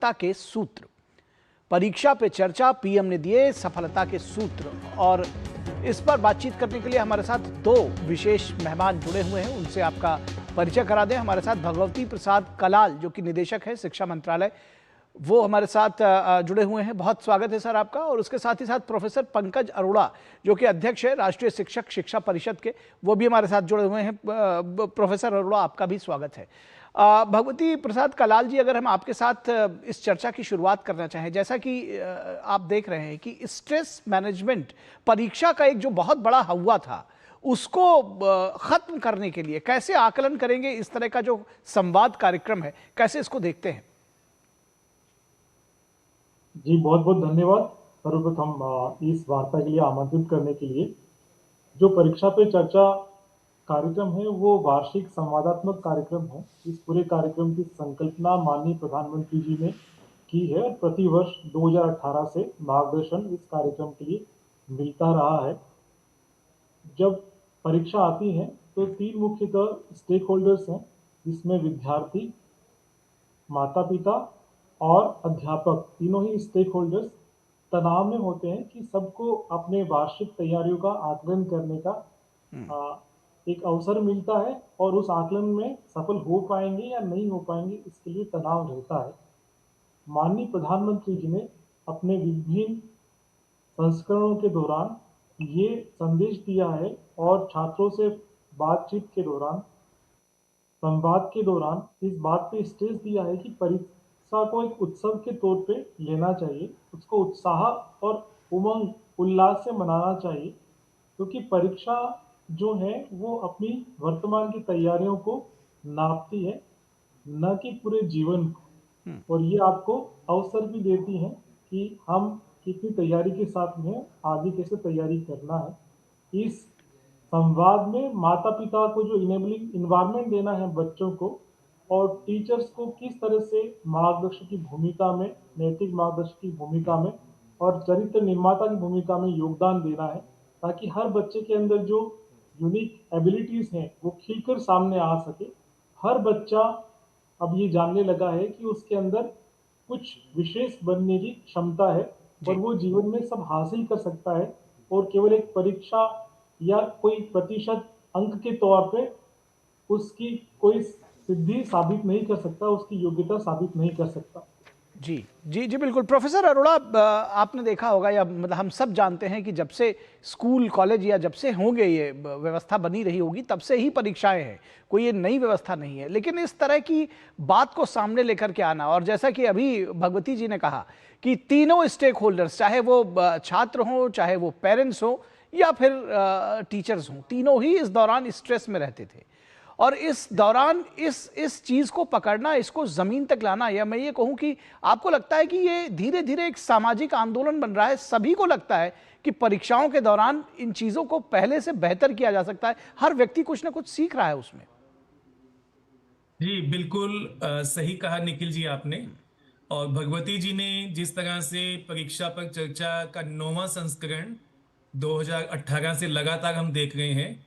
सफलता के सूत्र। परीक्षा पे चर्चा, पीएम ने दिए सफलता के सूत्र। और इस पर बातचीत करने के लिए हमारे साथ दो विशेष मेहमान जुड़े हुए हैं, उनसे आपका परिचय करा दें। हमारे साथ भगवती प्रसाद कलाल, जो कि निदेशक है शिक्षा मंत्रालय, वो हमारे साथ जुड़े हुए हैं। बहुत स्वागत है सर आपका। और उसके साथ ही साथ प्रोफेसर पंकज अरोड़ा, जो कि अध्यक्ष है राष्ट्रीय शिक्षक शिक्षा परिषद के, वो भी हमारे साथ जुड़े हुए हैं। प्रोफेसर अरोड़ा, आपका भी स्वागत है। भगवती प्रसाद कलाल जी, अगर हम आपके साथ इस चर्चा की शुरुआत करना चाहें, जैसा कि आप देख रहे हैं कि स्ट्रेस मैनेजमेंट परीक्षा का एक जो बहुत बड़ा हवा था, उसको खत्म करने के लिए कैसे आकलन करेंगे? इस तरह का जो संवाद कार्यक्रम है, कैसे इसको देखते हैं? जी, बहुत बहुत धन्यवाद सर्वप्रथम इस वार्ता के लिए आमंत्रित करने के लिए। जो परीक्षा पे चर्चा कार्यक्रम है वो वार्षिक संवादात्मक कार्यक्रम है। इस पूरे कार्यक्रम की संकल्पना माननीय प्रधानमंत्री जी ने की है और प्रतिवर्ष 2018 से मार्गदर्शन इस कार्यक्रम के लिए मिलता रहा है। जब परीक्षा आती है तो तीन मुख्यतः स्टेक होल्डर्स हैं, जिसमें विद्यार्थी, माता पिता और अध्यापक, तीनों ही स्टेक होल्डर्स तनाव में होते हैं कि सबको अपने वार्षिक तैयारियों का आकलन करने का एक अवसर मिलता है और उस आकलन में सफल हो पाएंगे या नहीं हो पाएंगे, इसके लिए तनाव रहता है। माननीय प्रधानमंत्री जी ने अपने विभिन्न संस्करणों के दौरान ये संदेश दिया है और छात्रों से बातचीत के दौरान, संवाद के दौरान इस बात पे स्ट्रेस दिया है कि परीक्षा को एक उत्सव के तौर पे लेना चाहिए, उसको उत्साह और उमंग उल्लास से मनाना चाहिए, क्योंकि परीक्षा जो है वो अपनी वर्तमान की तैयारियों को नापती है, न कि पूरे जीवन को। और ये आपको अवसर भी देती है कि हम कितनी तैयारी के साथ में आगे कैसे तैयारी करना है। इस संवाद में माता पिता को जो इनेबलिंग इन्वायरमेंट देना है बच्चों को, और टीचर्स को किस तरह से मार्गदर्शक की भूमिका में, नैतिक मार्गदर्शक की भूमिका में और चरित्र निर्माता की भूमिका में योगदान देना है, ताकि हर बच्चे के अंदर जो यूनिक एबिलिटीज हैं वो खिलकर सामने आ सके। हर बच्चा अब ये जानने लगा है कि उसके अंदर कुछ विशेष बनने की क्षमता है और वो जीवन में सब हासिल कर सकता है, और केवल एक परीक्षा या कोई प्रतिशत अंक के तौर पे उसकी कोई सिद्धि साबित नहीं कर सकता, उसकी योग्यता साबित नहीं कर सकता। जी जी जी, बिल्कुल। प्रोफेसर अरोड़ा, आपने देखा होगा, या मतलब हम सब जानते हैं कि जब से स्कूल कॉलेज या जब से होंगे ये व्यवस्था बनी रही होगी, तब से ही परीक्षाएं हैं, कोई ये नई व्यवस्था नहीं है। लेकिन इस तरह की बात को सामने लेकर के आना, और जैसा कि अभी भगवती जी ने कहा कि तीनों स्टेक होल्डर्स, चाहे वो छात्र हों, चाहे वो पेरेंट्स हों, या फिर टीचर्स हों, तीनों ही इस दौरान स्ट्रेस में रहते थे। और इस दौरान इस चीज को पकड़ना, इसको जमीन तक लाना, या मैं ये कहूं कि आपको लगता है कि ये धीरे धीरे एक सामाजिक आंदोलन बन रहा है? सभी को लगता है कि परीक्षाओं के दौरान इन चीजों को पहले से बेहतर किया जा सकता है, हर व्यक्ति कुछ ना कुछ सीख रहा है उसमें। जी बिल्कुल, सही कहा निखिल जी आपने। और भगवती जी ने जिस तरह से परीक्षा पर चर्चा का 9वां संस्करण 2018 से लगातार हम देख रहे हैं,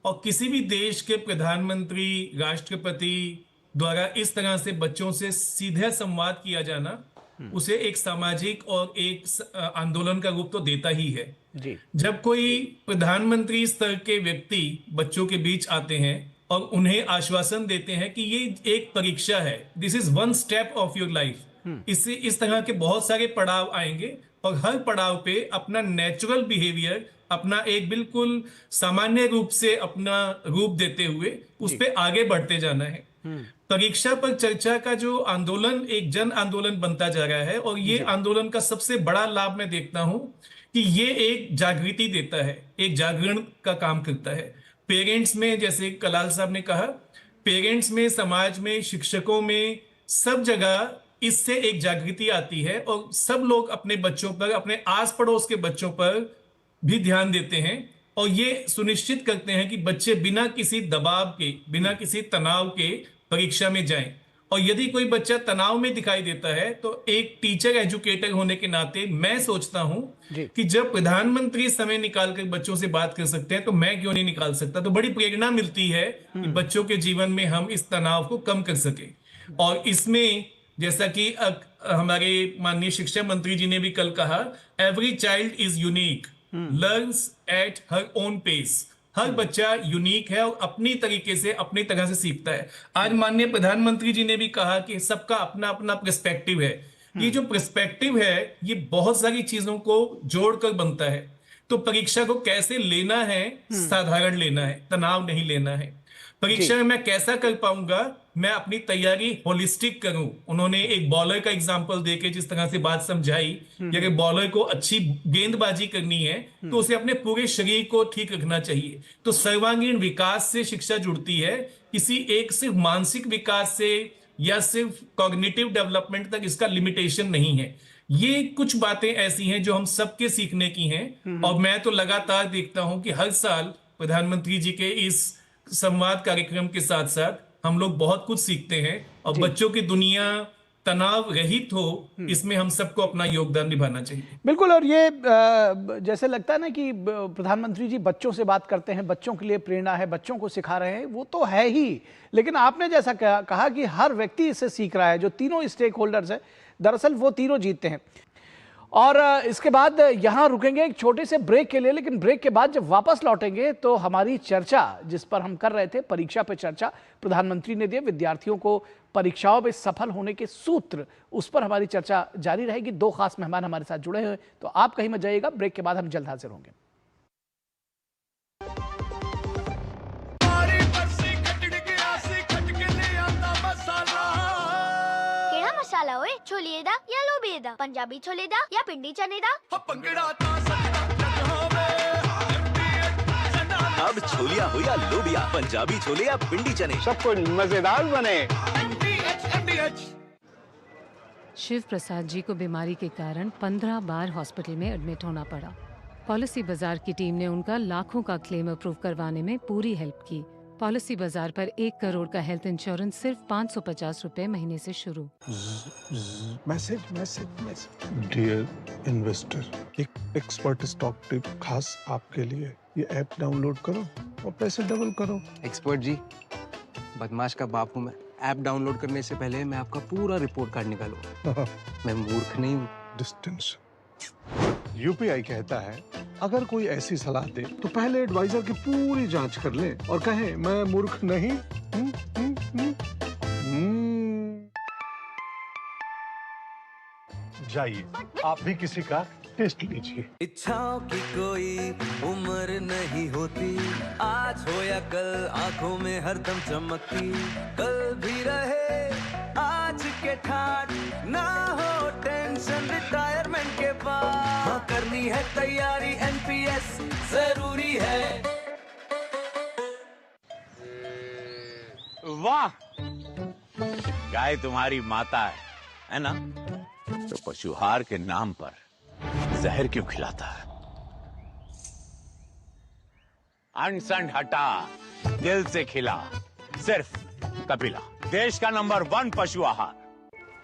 और किसी भी देश के प्रधानमंत्री, राष्ट्रपति द्वारा इस तरह से बच्चों से सीधे संवाद किया जाना, उसे एक सामाजिक और एक आंदोलन का रूप तो देता ही है। जी। जब कोई प्रधानमंत्री स्तर के व्यक्ति बच्चों के बीच आते हैं और उन्हें आश्वासन देते हैं कि ये एक परीक्षा है, this is one step of your life, इससे इस तरह के बहुत सारे पड़ाव आएंगे और हर पड़ाव पे अपना नेचुरल बिहेवियर, अपना एक बिल्कुल सामान्य रूप से अपना रूप देते हुए उस पे आगे बढ़ते जाना है। परीक्षा पर चर्चा का जो आंदोलन एक जन आंदोलन बनता जा रहा है, और ये आंदोलन का सबसे बड़ा लाभ मैं देखता हूं कि ये एक जागृति देता है, एक जागरण का काम करता है। पेरेंट्स में, जैसे कलाल साहब ने कहा, पेरेंट्स में, समाज में, शिक्षकों में, सब जगह इससे एक जागृति आती है और सब लोग अपने बच्चों पर, अपने आस पड़ोस के बच्चों पर भी ध्यान देते हैं और ये सुनिश्चित करते हैं कि बच्चे बिना किसी दबाव के, बिना किसी तनाव के परीक्षा में जाएं। और यदि कोई बच्चा तनाव में दिखाई देता है तो एक टीचर, एजुकेटर होने के नाते मैं सोचता हूं कि जब प्रधानमंत्री समय निकालकर बच्चों से बात कर सकते हैं तो मैं क्यों नहीं निकाल सकता। तो बड़ी प्रेरणा मिलती है कि बच्चों के जीवन में हम इस तनाव को कम कर सके। और इसमें जैसा कि हमारे माननीय शिक्षा मंत्री जी ने भी कल कहा, every child is unique, learns at her own pace. हर बच्चा यूनिक है और अपनी तरीके से अपनी तरह से सीखता है। आज माननीय प्रधानमंत्री जी ने भी कहा कि सबका अपना अपना पर्सपेक्टिव है। ये जो पर्सपेक्टिव है ये बहुत सारी चीजों को जोड़कर बनता है। तो परीक्षा को कैसे लेना है, साधारण लेना है, तनाव नहीं लेना है। परीक्षा में मैं कैसा कर पाऊंगा, मैं अपनी तैयारी होलिस्टिक करूं। उन्होंने एक बॉलर का एग्जांपल देके जिस तरह से बात समझाई कि अगर बॉलर को अच्छी गेंदबाजी करनी है तो उसे अपने पूरे शरीर को ठीक रखना चाहिए। तो सर्वांगीण विकास से शिक्षा जुड़ती है, किसी एक सिर्फ मानसिक विकास से या सिर्फ कॉग्निटिव डेवलपमेंट तक इसका लिमिटेशन नहीं है। ये कुछ बातें ऐसी हैं जो हम सबके सीखने की हैं। और मैं तो लगातार देखता हूं कि हर साल प्रधानमंत्री जी के इस संवाद कार्यक्रम के साथ साथ हम लोग बहुत कुछ सीखते हैं और बच्चों की दुनिया तनाव रहित हो, इसमें हम सबको अपना योगदान निभाना चाहिए। बिल्कुल। और ये जैसे लगता है ना कि प्रधानमंत्री जी बच्चों से बात करते हैं, बच्चों के लिए प्रेरणा है, बच्चों को सिखा रहे हैं, वो तो है ही। लेकिन आपने जैसा कहा कि हर व्यक्ति इससे सीख रहा है। जो तीनों स्टेक होल्डर्स है, दरअसल वो तीनों जीतते हैं। और इसके बाद यहाँ रुकेंगे एक छोटे से ब्रेक के लिए, लेकिन ब्रेक के बाद जब वापस लौटेंगे तो हमारी चर्चा जिस पर हम कर रहे थे, परीक्षा पे चर्चा, प्रधानमंत्री ने दिए विद्यार्थियों को परीक्षाओं में सफल होने के सूत्र, उस पर हमारी चर्चा जारी रहेगी। दो खास मेहमान हमारे साथ जुड़े हुए, तो आप कहीं मत जाइएगा। ब्रेक के बाद हम जल्द हाजिर होंगे। मसाला ओए, छोलिए दा या लोबिए दा, पंजाबी छोले दा या पिंडी चने दा। अब छोलिया हो या लोबिया, पंजाबी छोले या पिंडी चने, सब कुछ मजेदार बने। शिव प्रसाद जी को बीमारी के कारण 15 बार हॉस्पिटल में एडमिट होना पड़ा। पॉलिसी बाजार की टीम ने उनका लाखों का क्लेम अप्रूव करवाने में पूरी हेल्प की। पॉलिसी बाजार पर 1 करोड़ का हेल्थ इंश्योरेंस सिर्फ 550 रुपए महीने से शुरू। मैसेज डियर इन्वेस्टर, एक एक्सपर्ट स्टॉक टिप खास आपके लिए। ये ऐप डाउनलोड करो और पैसे डबल करो। एक्सपर्ट जी, बदमाश का बाप हूँ मैं। ऐप डाउनलोड करने से पहले मैं आपका पूरा रिपोर्ट कार्ड निकालूंगा। मैं मूर्ख नहीं हूँ। डिस्टेंस यूपीआई कहता है, अगर कोई ऐसी सलाह दे तो पहले एडवाइजर की पूरी जांच कर ले और कहे मैं मूर्ख नहीं। जाइए, आप भी किसी का टेस्ट लीजिए। इच्छाओं की कोई उम्र नहीं होती, आज हो या कल आंखों में हरदम चमकती। कल भी रहे आज के ठाट, ना हो टेंशन रिटायरमेंट के बाद। हाँ, करनी है तैयारी, एनपीएस जरूरी है। वाह, गाय तुम्हारी माता है ना? तो पशुहार के नाम पर जहर क्यों खिलाता है? अनसंड हटा, दिल से खिला, सिर्फ कपिला, देश का नंबर 1 पशु आहार।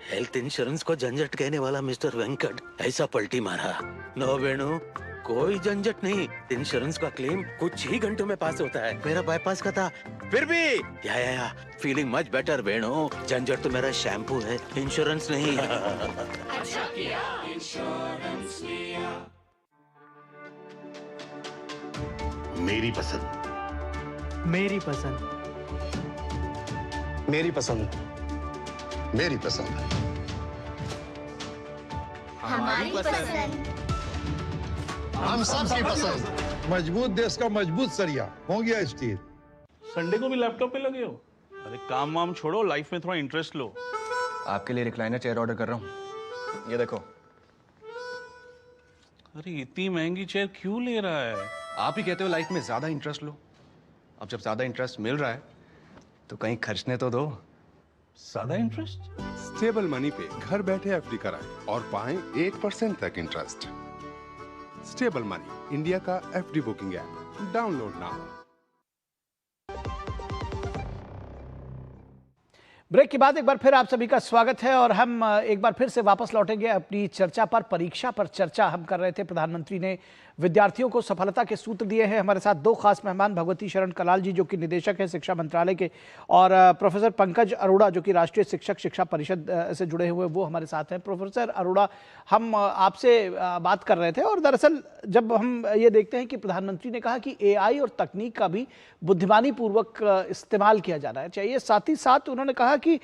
हेल्थ इंश्योरेंस को झंझट कहने वाला मिस्टर वेंकट ऐसा पलटी मारा। नो वेणु, कोई झंझट नहीं। इंश्योरेंस का क्लेम कुछ ही घंटों में पास होता है। मेरा बाईपास का था, फिर भी या फीलिंग मच बेटर वेणु। झंझट तो मेरा शैम्पू है, इंश्योरेंस नहीं। अच्छा किया इंश्योरेंस लिया। मेरी पसंद, मेरी पसंद, मेरी पसंद, मेरी पसंद, हमारी पसंद, हम सबकी पसंद। मजबूत देश का मजबूत सरिया हो गया स्टील। संडे को भी लैपटॉप पे लगे हो? अरे काम वाम छोड़ो, लाइफ में थोड़ा इंटरेस्ट लो। आपके लिए रिक्लाइनर चेयर ऑर्डर कर रहा हूँ, ये देखो। अरे इतनी महंगी चेयर क्यों ले रहा है? आप ही कहते हो लाइफ में ज्यादा इंटरेस्ट लो। अब जब ज्यादा इंटरेस्ट मिल रहा है तो कहीं खर्चने तो दो। ज्यादा इंटरेस्ट? स्टेबल मनी पे घर बैठे एफडी कराएं और पाएं 1% तक इंटरेस्ट। स्टेबल मनी, इंडिया का FD booking app, download now. Break के बाद एक बार फिर आप सभी का स्वागत है और हम एक बार फिर से वापस लौटेंगे अपनी चर्चा पर। परीक्षा पर चर्चा हम कर रहे थे। प्रधानमंत्री ने विद्यार्थियों को सफलता के सूत्र दिए हैं। हमारे साथ दो खास मेहमान, भगवती शरण कलाल जी जो कि निदेशक हैं शिक्षा मंत्रालय के, और प्रोफेसर पंकज अरोड़ा जो कि राष्ट्रीय शिक्षक शिक्षा परिषद से जुड़े हुए, वो हमारे साथ हैं। प्रोफेसर अरोड़ा, हम आपसे बात कर रहे थे और दरअसल जब हम ये देखते हैं कि प्रधानमंत्री ने कहा कि AI और तकनीक का भी बुद्धिमानी पूर्वक इस्तेमाल किया जाना चाहिए, साथ ही साथ उन्होंने कहा कि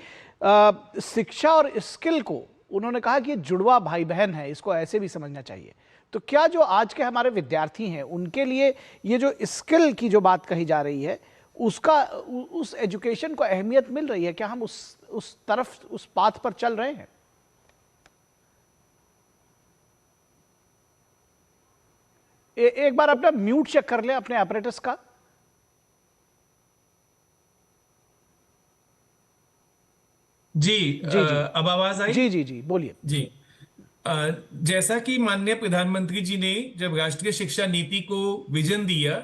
शिक्षा और स्किल को, उन्होंने कहा कि ये जुड़वा भाई बहन है, इसको ऐसे भी समझना चाहिए। तो क्या जो आज के हमारे विद्यार्थी हैं उनके लिए ये जो स्किल की जो बात कही जा रही है उसका, उस एजुकेशन को अहमियत मिल रही है? क्या हम उस तरफ, उस पाथ पर चल रहे हैं? एक बार अपना म्यूट चेक कर लें अपने ऑपरेटर्स का। जी, अब आवाज आई? जी जी जी, बोलिए। जी, जैसा कि माननीय प्रधानमंत्री जी ने जब राष्ट्रीय शिक्षा नीति को विजन दिया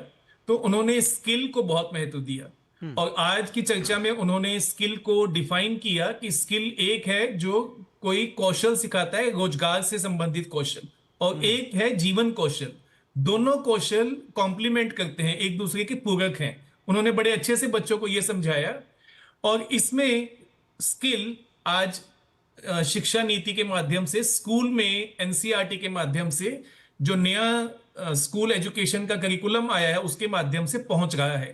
तो उन्होंने स्किल को बहुत महत्व दिया, और आज की चर्चा में उन्होंने स्किल को डिफाइन किया कि स्किल एक है जो कोई कौशल सिखाता है, रोजगार से संबंधित कौशल, और एक है जीवन कौशल। दोनों कौशल कॉम्प्लीमेंट करते हैं, एक दूसरे के पूरक हैं। उन्होंने बड़े अच्छे से बच्चों को यह समझाया, और इसमें स्किल आज शिक्षा नीति के माध्यम से, स्कूल में NCERT के माध्यम से जो नया स्कूल एजुकेशन का करिकुलम आया है उसके माध्यम से पहुंच रहा है।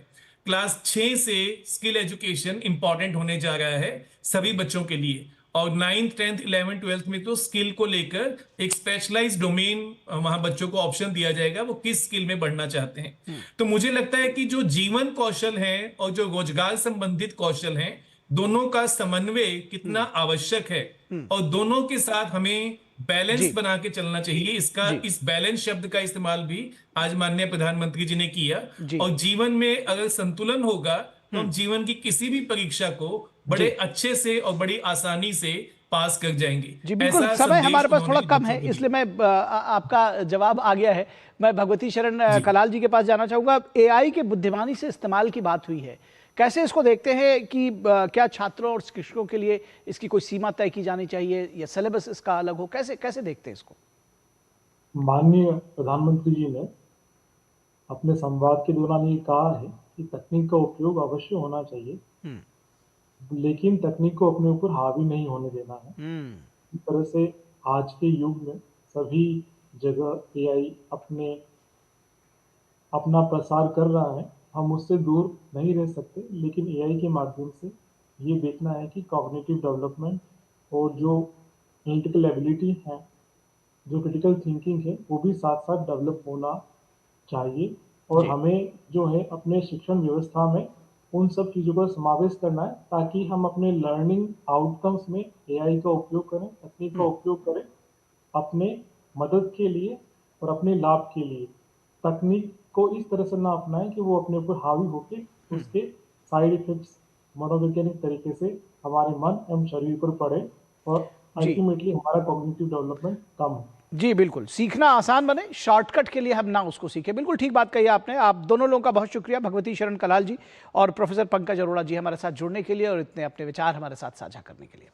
क्लास 6 से स्किल एजुकेशन इंपॉर्टेंट होने जा रहा है सभी बच्चों के लिए, और 9th 10th 11th 12th में तो स्किल को लेकर एक स्पेशलाइज्ड डोमेन वहां बच्चों को ऑप्शन दिया जाएगा, वो किस स्किल में बढ़ना चाहते हैं। तो मुझे लगता है कि जो जीवन कौशल है और जो रोजगार संबंधित कौशल हैं, दोनों का समन्वय कितना आवश्यक है, और दोनों के साथ हमें बैलेंस बना के चलना चाहिए। इस बैलेंस शब्द का इस्तेमाल भी आज माननीय प्रधानमंत्री जी ने किया, और जीवन में अगर संतुलन होगा तो हम जीवन की किसी भी परीक्षा को बड़े अच्छे से और बड़ी आसानी से पास कर जाएंगे। जी बिल्कुल, समय हमारे पास थोड़ा कम है, इसलिए मैं आपका जवाब आ गया है। मैं भगवती शरण कलाल जी के पास जाना चाहूंगा। AI के बुद्धिमानी से इस्तेमाल की बात हुई है, कैसे इसको देखते हैं कि क्या छात्रों और शिक्षकों के लिए इसकी कोई सीमा तय की जानी चाहिए या सिलेबस इसका अलग हो? कैसे कैसे देखते हैं इसको? माननीय प्रधानमंत्री जी ने अपने संवाद के दौरान ये कहा है कि तकनीक का उपयोग अवश्य होना चाहिए, लेकिन तकनीक को अपने ऊपर हावी नहीं होने देना है। इस तरह से आज के युग में सभी जगह AI अपना प्रसार कर रहा है, हम उससे दूर नहीं रह सकते, लेकिन AI के माध्यम से ये देखना है कि कॉग्निटिव डेवलपमेंट और जो एनालिटिकल एबिलिटी है, जो क्रिटिकल थिंकिंग है, वो भी साथ साथ डेवलप होना चाहिए। और हमें जो है अपने शिक्षण व्यवस्था में उन सब चीज़ों का समावेश करना है, ताकि हम अपने लर्निंग आउटकम्स में AI का उपयोग करें, तकनीक का उपयोग करें अपने मदद के लिए और अपने लाभ के लिए। तकनीक को इस तरह से ना अपनाएं कि वो अपने ऊपर हावी होके उसके साइड इफेक्ट्स मनोवैज्ञानिक तरीके से हमारे मन एवं शरीर पर पड़े और अल्टीमेटली हमारा कॉग्निटिव डेवलपमेंट कम हो। जी बिल्कुल, सीखना आसान बने, शॉर्टकट के लिए हम ना उसको सीखें। बिल्कुल ठीक बात कही आपने। आप दोनों लोगों का बहुत शुक्रिया, भगवती शरण कलाल जी और प्रोफेसर पंकज अरोड़ा जी, हमारे साथ जुड़ने के लिए और इतने अपने विचार हमारे साथ साझा करने के लिए।